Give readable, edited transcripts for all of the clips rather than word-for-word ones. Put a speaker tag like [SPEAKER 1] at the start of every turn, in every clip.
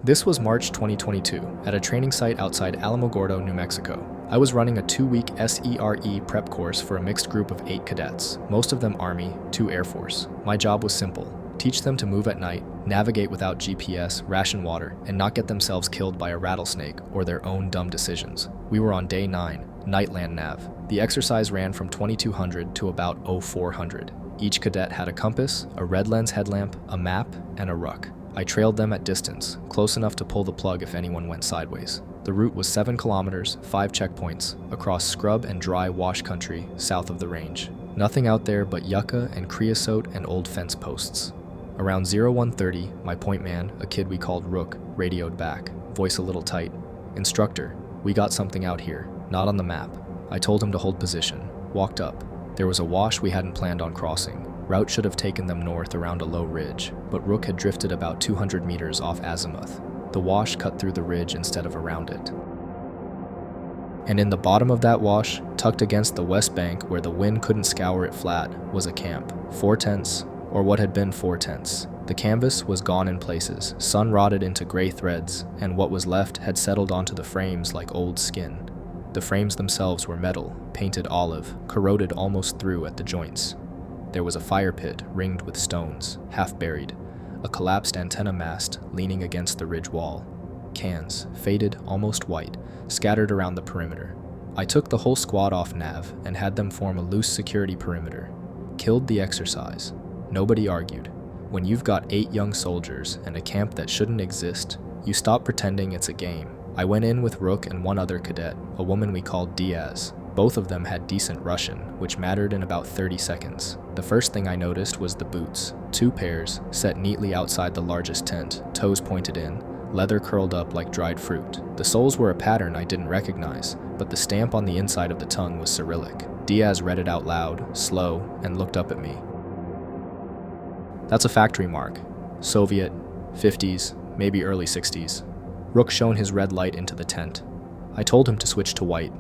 [SPEAKER 1] This was March 2022, at a training site outside Alamogordo, New Mexico. I was running a 2-week SERE prep course for a mixed group of 8 cadets, most of them Army, 2 Air Force. My job was simple: teach them to move at night, navigate without GPS, ration water, and not get themselves killed by a rattlesnake or their own dumb decisions. We were on day 9, Nightland Nav. The exercise ran from 2200 to about 0400. Each cadet had a compass, a red lens headlamp, a map, and a ruck. I trailed them at distance, close enough to pull the plug if anyone went sideways. The route was 7 kilometers, 5 checkpoints, across scrub and dry wash country south of the range. Nothing out there but yucca and creosote and old fence posts. Around 0130, my point man, a kid we called Rook, radioed back, voice a little tight. "Instructor, we got something out here, not on the map." I told him to hold position, walked up. There was a wash we hadn't planned on crossing. Route should have taken them north around a low ridge, but Rook had drifted about 200 meters off azimuth. The wash cut through the ridge instead of around it. And in the bottom of that wash, tucked against the west bank where the wind couldn't scour it flat, was a camp. 4 tents, or what had been 4 tents. The canvas was gone in places, sun-rotted into gray threads, and what was left had settled onto the frames like old skin. The frames themselves were metal, painted olive, corroded almost through at the joints. There was a fire pit ringed with stones, half buried, a collapsed antenna mast leaning against the ridge wall. Cans, faded, almost white, scattered around the perimeter. I took the whole squad off nav and had them form a loose security perimeter. Killed the exercise. Nobody argued. When you've got 8 young soldiers and a camp that shouldn't exist, you stop pretending it's a game. I went in with Rook and 1 other cadet, a woman we called Diaz. Both of them had decent Russian, which mattered in about 30 seconds. The first thing I noticed was the boots. 2 pairs, set neatly outside the largest tent, toes pointed in, leather curled up like dried fruit. The soles were a pattern I didn't recognize, but the stamp on the inside of the tongue was Cyrillic. Diaz read it out loud, slow, and looked up at me. "That's a factory mark. Soviet, 50s, maybe early 60s. Rook shone his red light into the tent. I told him to switch to white.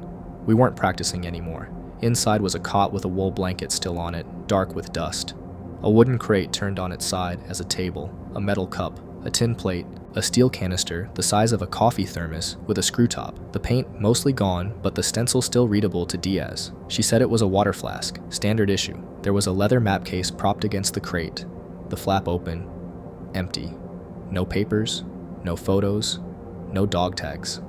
[SPEAKER 1] We weren't practicing anymore. Inside was a cot with a wool blanket still on it, dark with dust. A wooden crate turned on its side as a table, a metal cup, a tin plate, a steel canister the size of a coffee thermos with a screw top. The paint mostly gone, but the stencil still readable to Diaz. She said it was a water flask, standard issue. There was a leather map case propped against the crate, the flap open, empty. No papers, no photos, no dog tags.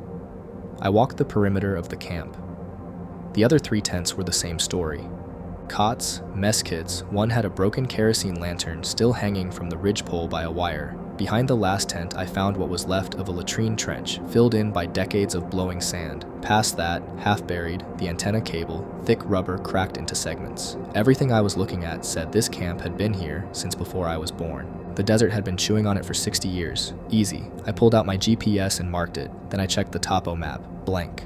[SPEAKER 1] I walked the perimeter of the camp. The other 3 tents were the same story. Cots, mess kits, one had a broken kerosene lantern still hanging from the ridgepole by a wire. Behind the last tent, I found what was left of a latrine trench, filled in by decades of blowing sand. Past that, half buried, the antenna cable, thick rubber cracked into segments. Everything I was looking at said this camp had been here since before I was born. The desert had been chewing on it for 60 years. Easy. I pulled out my GPS and marked it. Then I checked the topo map. Blank.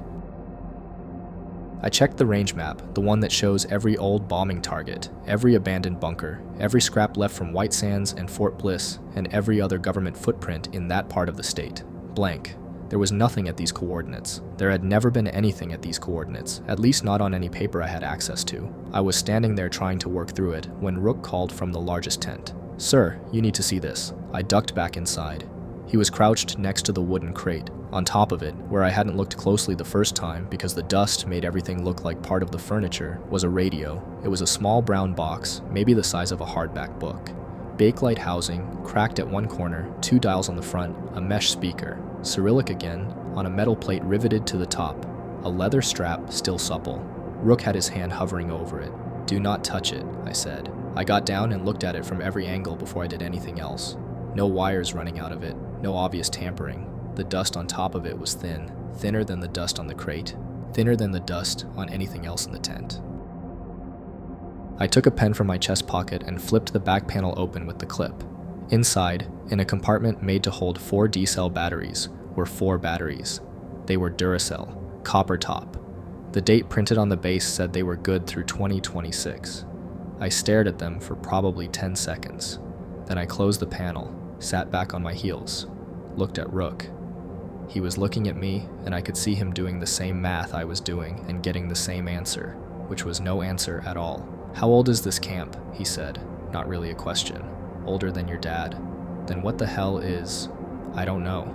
[SPEAKER 1] I checked the range map, the one that shows every old bombing target, every abandoned bunker, every scrap left from White Sands and Fort Bliss, and every other government footprint in that part of the state. Blank. There was nothing at these coordinates. There had never been anything at these coordinates, at least not on any paper I had access to. I was standing there trying to work through it when Rook called from the largest tent. "Sir, you need to see this." I ducked back inside. He was crouched next to the wooden crate. On top of it, where I hadn't looked closely the first time because the dust made everything look like part of the furniture, was a radio. It was a small brown box, maybe the size of a hardback book. Bakelite housing, cracked at one corner, 2 dials on the front, a mesh speaker. Cyrillic again, on a metal plate riveted to the top. A leather strap, still supple. Rook had his hand hovering over it. "Do not touch it," I said. I got down and looked at it from every angle before I did anything else. No wires running out of it, no obvious tampering. The dust on top of it was thin, thinner than the dust on the crate, thinner than the dust on anything else in the tent. I took a pen from my chest pocket and flipped the back panel open with the clip. Inside, in a compartment made to hold 4 D-cell batteries, were 4 batteries. They were Duracell, copper top. The date printed on the base said they were good through 2026. I stared at them for probably 10 seconds. Then I closed the panel, sat back on my heels, looked at Rook. He was looking at me, and I could see him doing the same math I was doing and getting the same answer, which was no answer at all. "How old is this camp?" he said, not really a question. "Older than your dad." "Then what the hell is—" "I don't know."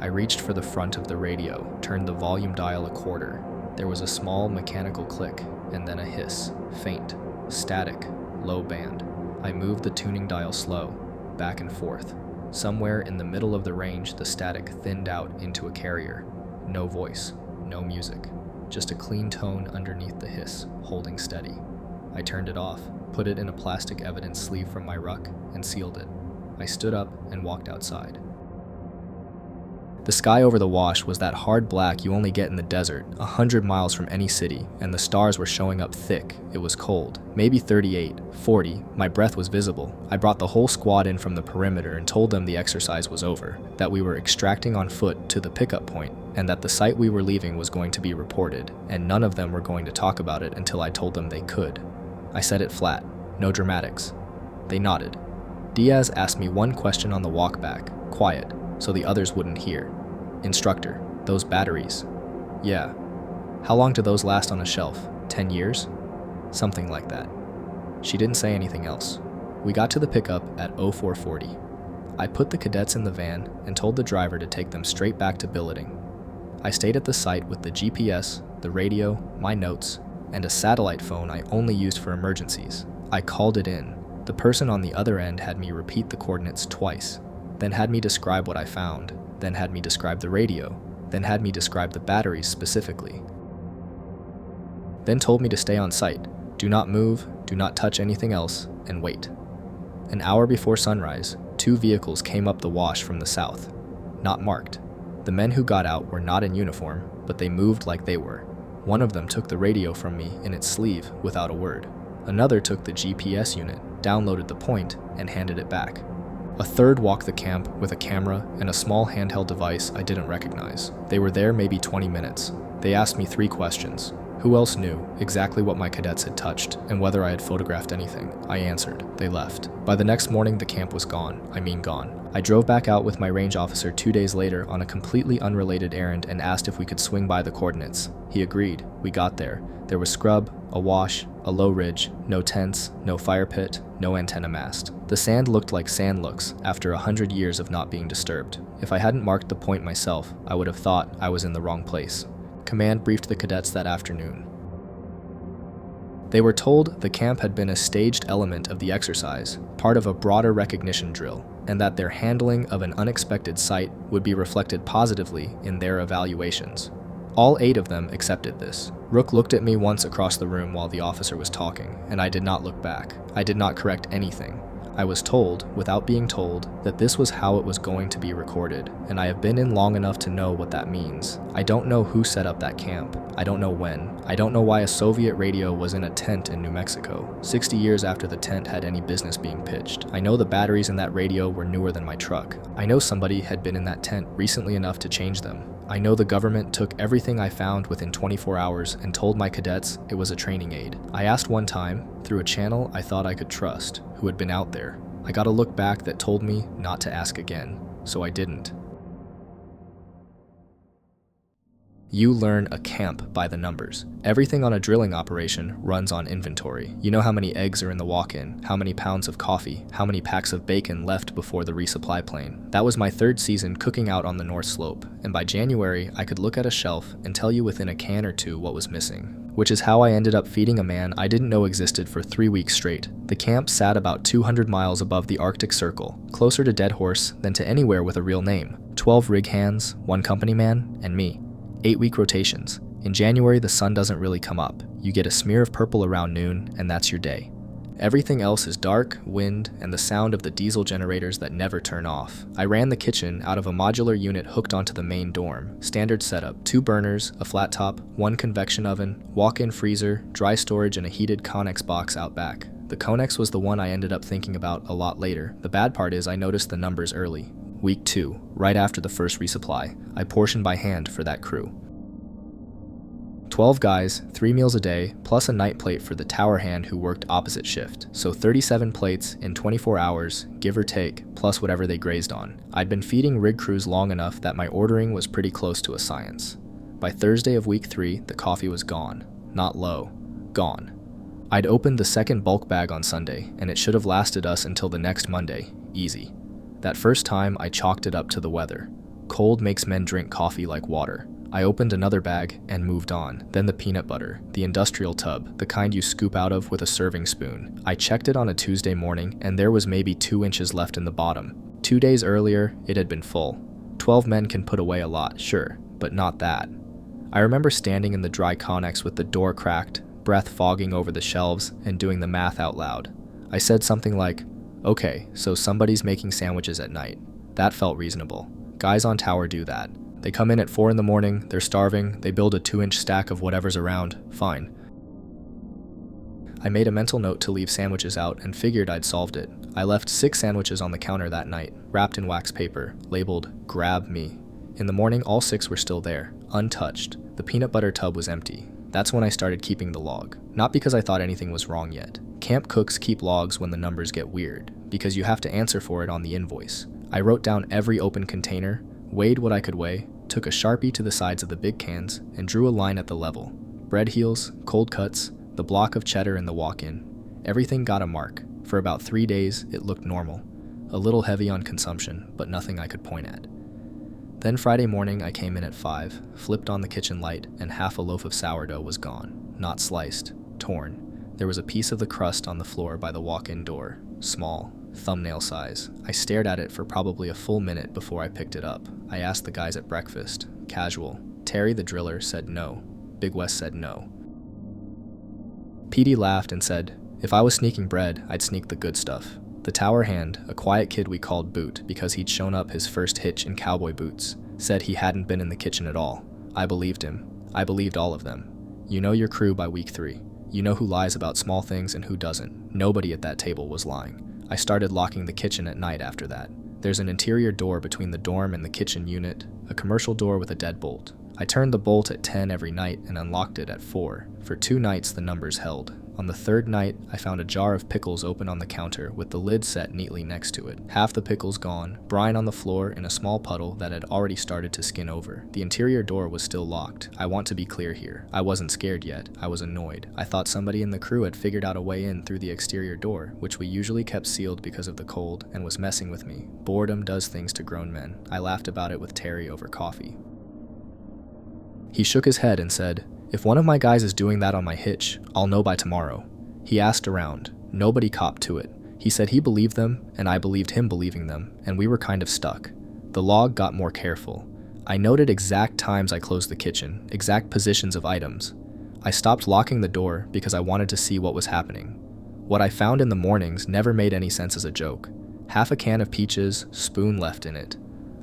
[SPEAKER 1] I reached for the front of the radio, turned the volume dial a quarter. There was a small mechanical click, and then a hiss, faint, static, low band. I moved the tuning dial slow, back and forth. Somewhere in the middle of the range, the static thinned out into a carrier. No voice, no music, just a clean tone underneath the hiss, holding steady. I turned it off, put it in a plastic evidence sleeve from my ruck, and sealed it. I stood up and walked outside. The sky over the wash was that hard black you only get in the desert, 100 miles from any city, and the stars were showing up thick. It was cold, maybe 38, 40, my breath was visible. I brought the whole squad in from the perimeter and told them the exercise was over, that we were extracting on foot to the pickup point, and that the site we were leaving was going to be reported, and none of them were going to talk about it until I told them they could. I said it flat, no dramatics. They nodded. Diaz asked me one question on the walk back, quiet, so the others wouldn't hear. Instructor, those batteries. Yeah. How long do those last on a shelf? 10 years? Something like that. She didn't say anything else. We got to the pickup at 0440. I put the cadets in the van and told the driver to take them straight back to billeting. I stayed at the site with the GPS, the radio, my notes, and a satellite phone I only used for emergencies. I called it in. The person on the other end had me repeat the coordinates twice, then had me describe what I found, then had me describe the radio, then had me describe the batteries specifically. Then told me to stay on site, do not move, do not touch anything else, and wait. An hour before sunrise, 2 vehicles came up the wash from the south, not marked. The men who got out were not in uniform, but they moved like they were. One of them took the radio from me in its sleeve without a word. Another took the GPS unit, downloaded the point, and handed it back. A third walked the camp with a camera and a small handheld device I didn't recognize. They were there maybe 20 minutes. They asked me 3 questions. Who else knew exactly what my cadets had touched and whether I had photographed anything? I answered. They left. By the next morning, the camp was gone. I mean gone. I drove back out with my range officer 2 days later on a completely unrelated errand and asked if we could swing by the coordinates. He agreed. We got there. There was scrub, a wash, a low ridge, no tents, no fire pit, no antenna mast. The sand looked like sand looks after 100 years of not being disturbed. If I hadn't marked the point myself, I would have thought I was in the wrong place. Command briefed the cadets that afternoon. They were told the camp had been a staged element of the exercise, part of a broader recognition drill, and that their handling of an unexpected sight would be reflected positively in their evaluations. All 8 of them accepted this. Rook looked at me once across the room while the officer was talking, and I did not look back. I did not correct anything. I was told, without being told, that this was how it was going to be recorded, and I have been in long enough to know what that means. I don't know who set up that camp. I don't know when. I don't know why a Soviet radio was in a tent in New Mexico, 60 years after the tent had any business being pitched. I know the batteries in that radio were newer than my truck. I know somebody had been in that tent recently enough to change them. I know the government took everything I found within 24 hours and told my cadets it was a training aid. I asked one time, through a channel I thought I could trust, who had been out there. I got a look back that told me not to ask again, so I didn't. You learn a camp by the numbers. Everything on a drilling operation runs on inventory. You know how many eggs are in the walk-in, how many pounds of coffee, how many packs of bacon left before the resupply plane. That was my 3rd season cooking out on the North Slope, and by January I could look at a shelf and tell you within a can or 2 what was missing. Which is how I ended up feeding a man I didn't know existed for 3 weeks straight. The camp sat about 200 miles above the Arctic Circle, closer to Dead Horse than to anywhere with a real name. 12 rig hands, 1 company man, and me. 8-week rotations. In January, the sun doesn't really come up. You get a smear of purple around noon, and that's your day. Everything else is dark, wind, and the sound of the diesel generators that never turn off. I ran the kitchen out of a modular unit hooked onto the main dorm. Standard setup, 2 burners, a flat top, 1 convection oven, walk-in freezer, dry storage, and a heated Connex box out back. The Connex was the one I ended up thinking about a lot later. The bad part is I noticed the numbers early. Week 2, right after the first resupply. I portioned by hand for that crew. 12 guys, 3 meals a day, plus a night plate for the tower hand who worked opposite shift. So 37 plates in 24 hours, give or take, plus whatever they grazed on. I'd been feeding rig crews long enough that my ordering was pretty close to a science. By Thursday of week 3, the coffee was gone. Not low. Gone. I'd opened the second bulk bag on Sunday, and it should have lasted us until the next Monday. Easy. That first time, I chalked it up to the weather. cold makes men drink coffee like water. I opened another bag and moved on. Then the peanut butter, the industrial tub, the kind you scoop out of with a serving spoon. I checked it on a Tuesday morning and there was maybe 2 inches left in the bottom. 2 days earlier, it had been full. 12 men can put away a lot, sure, but not that. I remember standing in the dry Connex with the door cracked, breath fogging over the shelves, and doing the math out loud. I said something like, okay, so somebody's making sandwiches at night. That felt reasonable. Guys on tower do that. They come in at 4 in the morning, they're starving, they build a 2-inch stack of whatever's around, fine. I made a mental note to leave sandwiches out and figured I'd solved it. I left 6 sandwiches on the counter that night, wrapped in wax paper, labeled, "Grab me." In the morning, all 6 were still there, untouched. The peanut butter tub was empty. That's when I started keeping the log. Not because I thought anything was wrong yet. Camp cooks keep logs when the numbers get weird, because you have to answer for it on the invoice. I wrote down every open container, weighed what I could weigh, took a Sharpie to the sides of the big cans, and drew a line at the level. Bread heels, cold cuts, the block of cheddar in the walk-in. Everything got a mark. For about 3 days, it looked normal. A little heavy on consumption, but nothing I could point at. Then Friday morning, I came in at 5, flipped on the kitchen light, and half a loaf of sourdough was gone. Not sliced, torn. There was a piece of the crust on the floor by the walk-in door. Small, thumbnail size. I stared at it for probably a full minute before I picked it up. I asked the guys at breakfast. Casual. Terry the driller said no. Big West said no. Petey laughed and said, if I was sneaking bread, I'd sneak the good stuff. The tower hand, a quiet kid we called Boot because he'd shown up his first hitch in cowboy boots, said he hadn't been in the kitchen at all. I believed him. I believed all of them. You know your crew by week 3. You know who lies about small things and who doesn't. Nobody at that table was lying. I started locking the kitchen at night after that. There's an interior door between the dorm and the kitchen unit, a commercial door with a deadbolt. I turned the bolt at 10 every night and unlocked it at 4. For 2 nights the numbers held. On the 3rd night, I found a jar of pickles open on the counter with the lid set neatly next to it. Half the pickles gone, brine on the floor in a small puddle that had already started to skin over. The interior door was still locked. I want to be clear here. I wasn't scared yet. I was annoyed. I thought somebody in the crew had figured out a way in through the exterior door, which we usually kept sealed because of the cold, and was messing with me. Boredom does things to grown men. I laughed about it with Terry over coffee. He shook his head and said, if one of my guys is doing that on my hitch, I'll know by tomorrow. He asked around. Nobody copped to it. He said he believed them, and I believed him believing them, and we were kind of stuck. The log got more careful. I noted exact times I closed the kitchen, exact positions of items. I stopped locking the door because I wanted to see what was happening. What I found in the mornings never made any sense as a joke. Half a can of peaches, spoon left in it.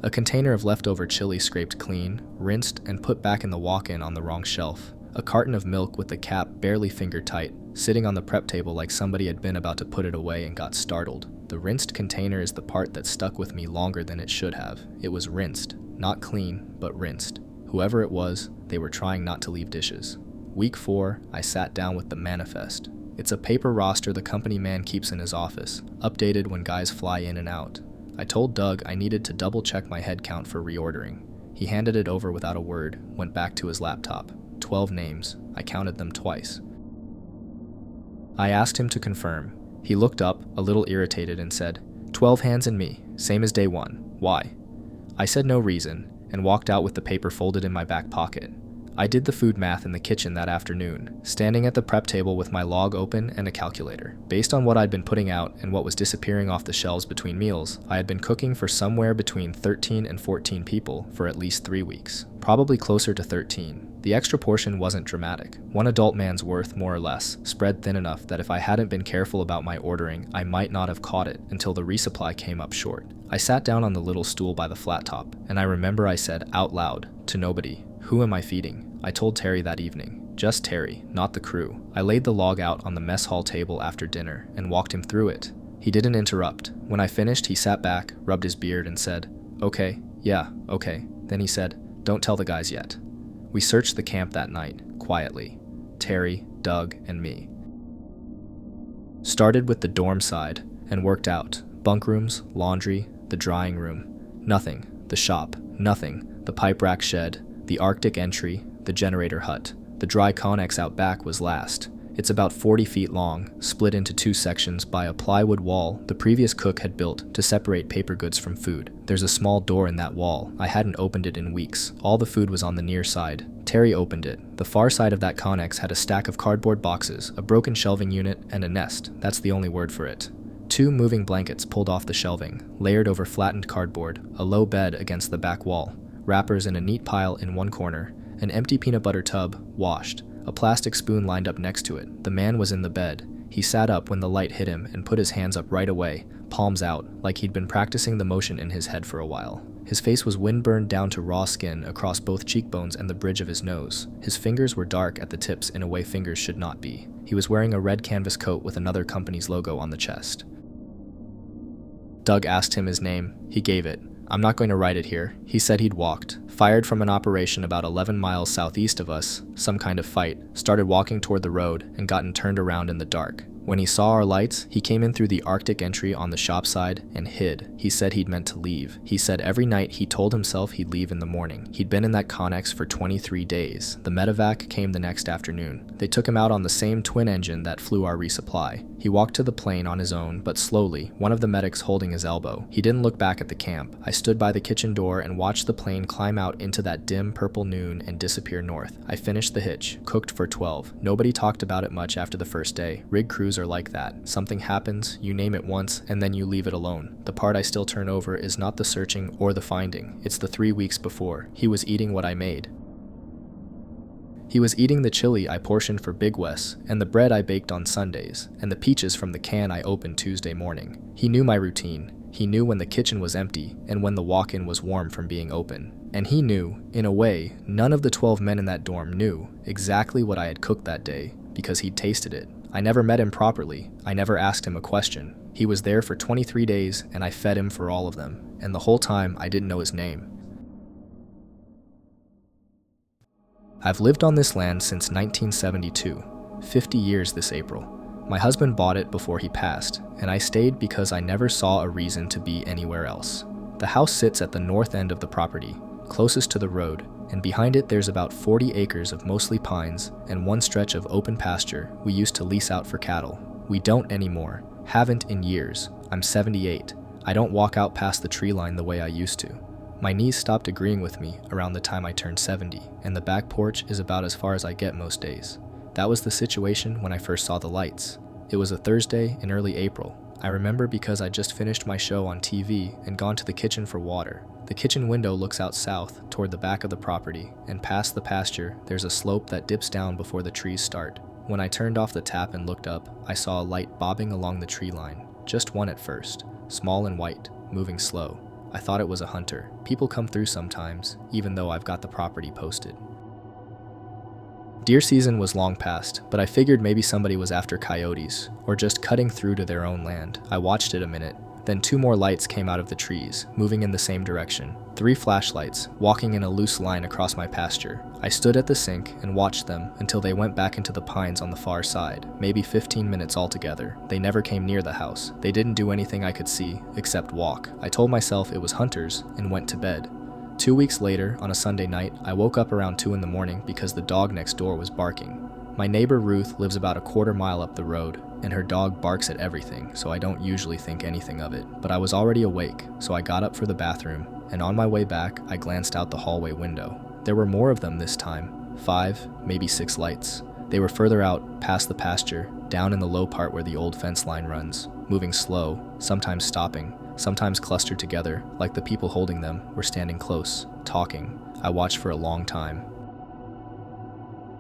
[SPEAKER 1] A container of leftover chili scraped clean, rinsed, and put back in the walk-in on the wrong shelf. A carton of milk with the cap barely finger tight, sitting on the prep table like somebody had been about to put it away and got startled. The rinsed container is the part that stuck with me longer than it should have. It was rinsed. Not clean, but rinsed. Whoever it was, they were trying not to leave dishes. Week 4, I sat down with the manifest. It's a paper roster the company man keeps in his office, updated when guys fly in and out. I told Doug I needed to double-check my head count for reordering. He handed it over without a word, went back to his laptop. 12 names. I counted them twice. I asked him to confirm. He looked up, a little irritated, and said, 12 hands and me, same as day 1. Why? I said no reason, and walked out with the paper folded in my back pocket. I did the food math in the kitchen that afternoon, standing at the prep table with my log open and a calculator. Based on what I'd been putting out and what was disappearing off the shelves between meals, I had been cooking for somewhere between 13 and 14 people for at least 3 weeks. Probably closer to 13. The extra portion wasn't dramatic. 1 adult man's worth, more or less, spread thin enough that if I hadn't been careful about my ordering, I might not have caught it until the resupply came up short. I sat down on the little stool by the flat top, and I remember I said out loud, to nobody, who am I feeding? I told Terry that evening. Just Terry, not the crew. I laid the log out on the mess hall table after dinner and walked him through it. He didn't interrupt. When I finished, he sat back, rubbed his beard, and said, okay, yeah, okay. Then he said, don't tell the guys yet. We searched the camp that night, quietly. Terry, Doug, and me. Started with the dorm side and worked out. Bunk rooms, laundry, the drying room. Nothing. The shop. Nothing. The pipe rack shed. The Arctic entry. The generator hut. The dry Connex out back was last. It's about 40 feet long, split into 2 sections by a plywood wall the previous cook had built to separate paper goods from food. There's a small door in that wall. I hadn't opened it in weeks. All the food was on the near side. Terry opened it. The far side of that connex had a stack of cardboard boxes, a broken shelving unit, and a nest. That's the only word for it. 2 moving blankets pulled off the shelving, layered over flattened cardboard, a low bed against the back wall, wrappers in a neat pile in one corner, an empty peanut butter tub, washed, a plastic spoon lined up next to it. The man was in the bed. He sat up when the light hit him and put his hands up right away, palms out, like he'd been practicing the motion in his head for a while. His face was windburned down to raw skin across both cheekbones and the bridge of his nose. His fingers were dark at the tips in a way fingers should not be. He was wearing a red canvas coat with another company's logo on the chest. Doug asked him his name. He gave it. I'm not going to write it here. He said he'd walked, fired from an operation about 11 miles southeast of us, some kind of fight, started walking toward the road, and gotten turned around in the dark. When he saw our lights, he came in through the Arctic entry on the shop side and hid. He said he'd meant to leave. He said every night he told himself he'd leave in the morning. He'd been in that Connex for 23 days. The medevac came the next afternoon. They took him out on the same twin engine that flew our resupply. He walked to the plane on his own, but slowly, one of the medics holding his elbow. He didn't look back at the camp. I stood by the kitchen door and watched the plane climb out into that dim purple noon and disappear north. I finished the hitch, cooked for 12. Nobody talked about it much after the first day. Rig crews are like that. Something happens, you name it once, and then you leave it alone. The part I still turn over is not the searching or the finding. It's the 3 weeks before. He was eating what I made. He was eating the chili I portioned for Big Wes, and the bread I baked on Sundays, and the peaches from the can I opened Tuesday morning. He knew my routine. He knew when the kitchen was empty, and when the walk-in was warm from being open. And he knew, in a way, none of the 12 men in that dorm knew exactly what I had cooked that day, because he'd tasted it. I never met him properly. I never asked him a question. He was there for 23 days, and I fed him for all of them. And the whole time, I didn't know his name. I've lived on this land since 1972, 50 years this April. My husband bought it before he passed, and I stayed because I never saw a reason to be anywhere else. The house sits at the north end of the property, closest to the road, and behind it there's about 40 acres of mostly pines and one stretch of open pasture we used to lease out for cattle. We don't anymore, haven't in years. I'm 78. I don't walk out past the tree line the way I used to. My knees stopped agreeing with me around the time I turned 70, and the back porch is about as far as I get most days. That was the situation when I first saw the lights. It was a Thursday in early April. I remember because I just finished my show on TV and gone to the kitchen for water. The kitchen window looks out south toward the back of the property, and past the pasture, there's a slope that dips down before the trees start. When I turned off the tap and looked up, I saw a light bobbing along the tree line. Just one at first, small and white, moving slow. I thought it was a hunter. People come through sometimes, even though I've got the property posted. Deer season was long past, but I figured maybe somebody was after coyotes, or just cutting through to their own land. I watched it a minute. Then 2 more lights came out of the trees, moving in the same direction. 3 flashlights, walking in a loose line across my pasture. I stood at the sink and watched them until they went back into the pines on the far side, maybe 15 minutes altogether. They never came near the house. They didn't do anything I could see, except walk. I told myself it was hunters and went to bed. 2 weeks later, on a Sunday night, I woke up around 2 in the morning because the dog next door was barking. My neighbor Ruth lives about a quarter mile up the road, and her dog barks at everything, so I don't usually think anything of it. But I was already awake, so I got up for the bathroom, and on my way back, I glanced out the hallway window. There were more of them this time, 5, maybe 6 lights. They were further out, past the pasture, down in the low part where the old fence line runs, moving slow, sometimes stopping, sometimes clustered together, like the people holding them were standing close, talking. I watched for a long time.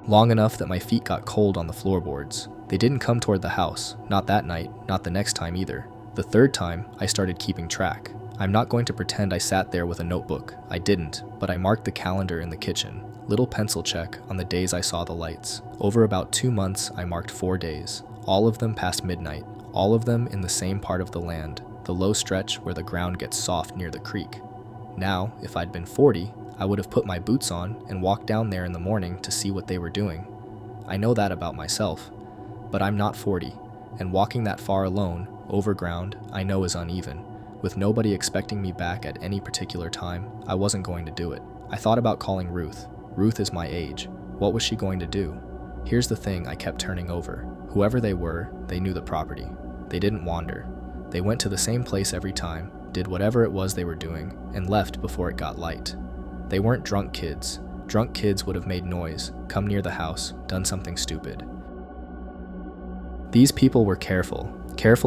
[SPEAKER 1] Long enough that my feet got cold on the floorboards. They didn't come toward the house, not that night, not the next time either. The third time, I started keeping track. I'm not going to pretend I sat there with a notebook. I didn't, but I marked the calendar in the kitchen. Little pencil check on the days I saw the lights. Over about 2 months, I marked 4 days. All of them past midnight. All of them in the same part of the land, the low stretch where the ground gets soft near the creek. Now, if I'd been 40, I would have put my boots on and walked down there in the morning to see what they were doing. I know that about myself, but I'm not 40, and walking that far alone, over ground, I know is uneven. With nobody expecting me back at any particular time, I wasn't going to do it. I thought about calling Ruth. Ruth is my age. What was she going to do? Here's the thing I kept turning over. Whoever they were, they knew the property. They didn't wander. They went to the same place every time, did whatever it was they were doing, and left before it got light. They weren't drunk kids. Drunk kids would have made noise, come near the house, done something stupid. These people were careful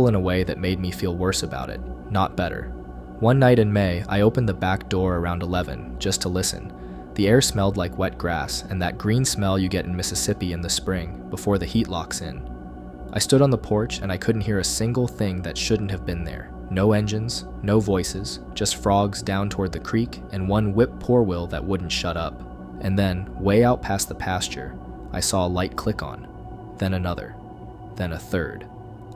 [SPEAKER 1] in a way that made me feel worse about it, not better. One night in May, I opened the back door around 11 just to listen. The air smelled like wet grass and that green smell you get in Mississippi in the spring before the heat locks in. I stood on the porch and I couldn't hear a single thing that shouldn't have been there. No engines, no voices, just frogs down toward the creek and one whip poor will that wouldn't shut up. And then, way out past the pasture, I saw a light click on, then another, then a third.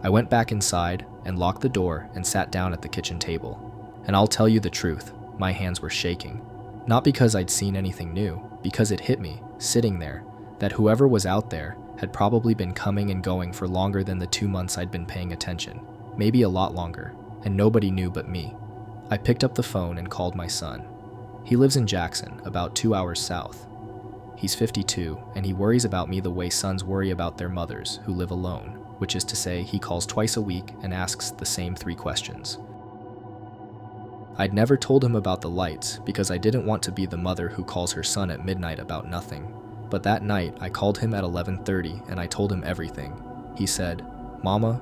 [SPEAKER 1] I went back inside and locked the door and sat down at the kitchen table. And I'll tell you the truth, my hands were shaking. Not because I'd seen anything new, because it hit me, sitting there, that whoever was out there had probably been coming and going for longer than the 2 months I'd been paying attention, maybe a lot longer, and nobody knew but me. I picked up the phone and called my son. He lives in Jackson, about 2 hours south. He's 52, and he worries about me the way sons worry about their mothers who live alone, which is to say he calls twice a week and asks the same 3 questions. I'd never told him about the lights because I didn't want to be the mother who calls her son at midnight about nothing. But that night, I called him at 11:30 and I told him everything. He said, "Mama,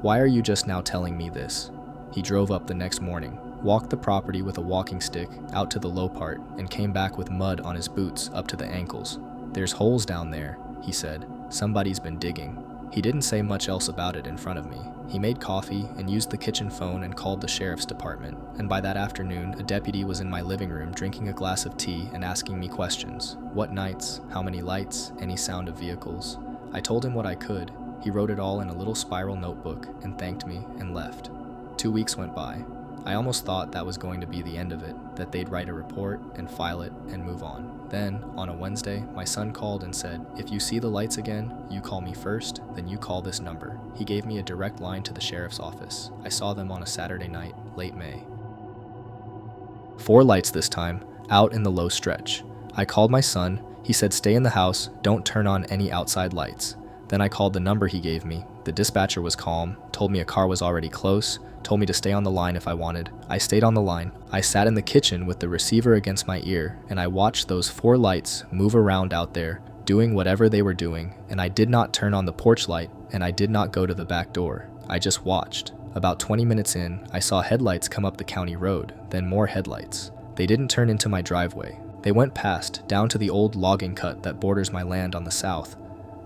[SPEAKER 1] why are you just now telling me this?" He drove up the next morning, walked the property with a walking stick out to the low part, and came back with mud on his boots up to the ankles. "There's holes down there," he said. "Somebody's been digging." He didn't say much else about it in front of me. He made coffee and used the kitchen phone and called the sheriff's department, and by that afternoon, a deputy was in my living room drinking a glass of tea and asking me questions. What nights, how many lights, any sound of vehicles. I told him what I could. He wrote it all in a little spiral notebook and thanked me and left. 2 weeks went by. I almost thought that was going to be the end of it, that they'd write a report and file it and move on. Then, on a Wednesday, my son called and said, "If you see the lights again, you call me first, then you call this number." He gave me a direct line to the sheriff's office. I saw them on a Saturday night, late May. 4 lights this time, out in the low stretch. I called my son. He said stay in the house, don't turn on any outside lights. Then I called the number he gave me. The dispatcher was calm, told me a car was already close, told me to stay on the line if I wanted. I stayed on the line. I sat in the kitchen with the receiver against my ear, and I watched those 4 lights move around out there, doing whatever they were doing, and I did not turn on the porch light, and I did not go to the back door. I just watched. About 20 minutes in, I saw headlights come up the county road, then more headlights. They didn't turn into my driveway. They went past, down to the old logging cut that borders my land on the south.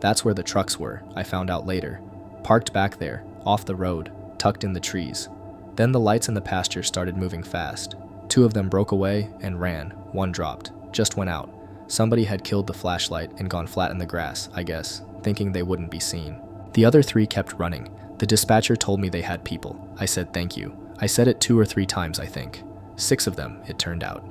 [SPEAKER 1] That's where the trucks were, I found out later. Parked back there, off the road, tucked in the trees. Then the lights in the pasture started moving fast. 2 of them broke away and ran. 1 dropped, just went out. Somebody had killed the flashlight and gone flat in the grass, I guess, thinking they wouldn't be seen. The other 3 kept running. The dispatcher told me they had people. I said thank you. I said it 2 or 3 times, I think. 6 of them, it turned out.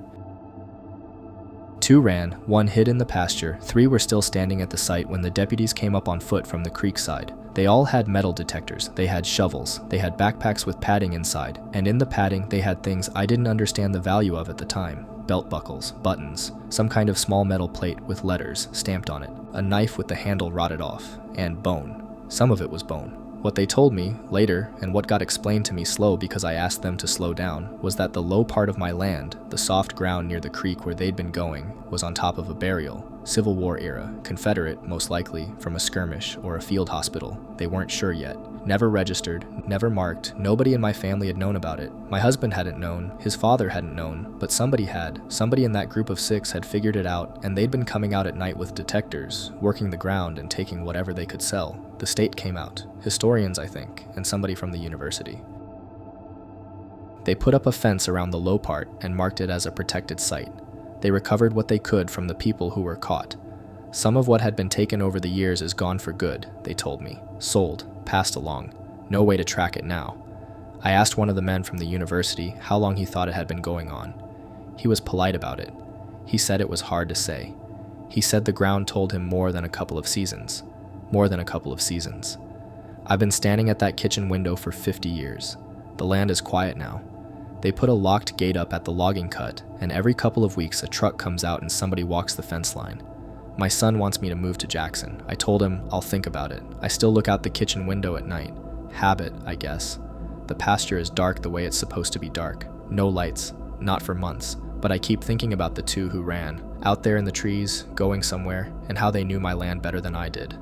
[SPEAKER 1] 2 ran, 1 hid in the pasture, 3 were still standing at the site when the deputies came up on foot from the creek side. They all had metal detectors, they had shovels, they had backpacks with padding inside, and in the padding they had things I didn't understand the value of at the time. Belt buckles, buttons, some kind of small metal plate with letters stamped on it, a knife with the handle rotted off, and bone. Some of it was bone. What they told me later, and what got explained to me slow because I asked them to slow down, was that the low part of my land, the soft ground near the creek where they'd been going, was on top of a burial. Civil War era, Confederate, most likely, from a skirmish or a field hospital. They weren't sure yet. Never registered, never marked, nobody in my family had known about it. My husband hadn't known, his father hadn't known, but somebody had. Somebody in that group of 6 had figured it out, and they'd been coming out at night with detectors, working the ground and taking whatever they could sell. The state came out, historians I think, and somebody from the university. They put up a fence around the low part and marked it as a protected site. They recovered what they could from the people who were caught. Some of what had been taken over the years is gone for good, they told me. Sold, passed along. No way to track it now. I asked one of the men from the university how long he thought it had been going on. He was polite about it. He said it was hard to say. He said the ground told him more than a couple of seasons. More than a couple of seasons. I've been standing at that kitchen window for 50 years. The land is quiet now. They put a locked gate up at the logging cut, and every couple of weeks a truck comes out and somebody walks the fence line. My son wants me to move to Jackson. I told him I'll think about it. I still look out the kitchen window at night. Habit, I guess. The pasture is dark the way it's supposed to be dark. No lights. Not for months. But I keep thinking about the two who ran, out there in the trees, going somewhere, and how they knew my land better than I did.